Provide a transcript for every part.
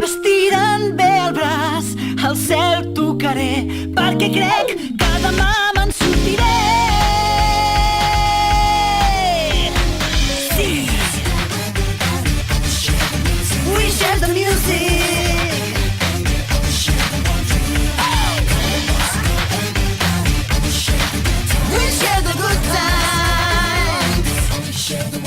Estirant bé el braç, al cel tocaré, perquè crec que demà me'n sortiré. Sí. We share the music. We share the good times.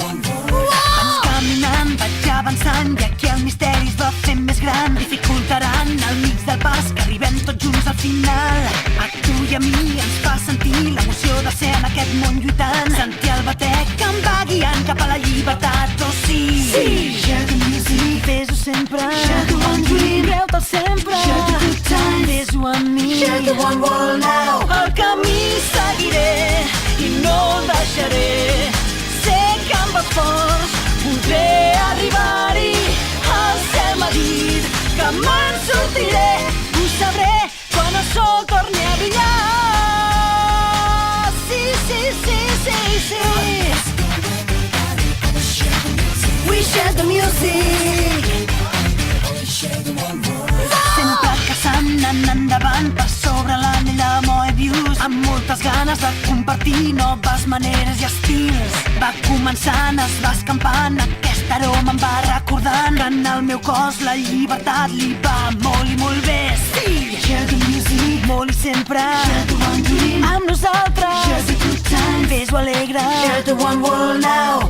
Vaig caminant, vaig avançant, i aquí el misteri es va fent més gran. Dificultaran al mig del pas que arribem tots junts al final. A tu i a mi ens fa sentir l'emoció de ser en aquest món lluitant. Sentir el batec que em va guiant cap a la llibertat, oh sí. Sí. Share the music, fes-ho sempre. Share the one dream, creu-te'l sempre. Share the good times, fes-ho amb mi. Share the one world now. El camí seguiré i no el deixaré. Sé que amb esforç podré arribar-hi. El cel m'ha dit que me'n sortiré. Ho sabré quan el sol torni a brillar. Sí, sí, sí, sí, sí. We share the music. Sempre caçant, anant endavant per sobre l'anell de Moebius, amb moltes ganes de compartir noves maneres i estils. Va començant, es va escampant, aquest aroma em va recordant que en el meu cos la llibertat li va molt i molt bé. Sí! Share the music, molt i sempre. Share the one dream, amb nosaltres. Share the good times, fes-ho alegre. Share the one world now.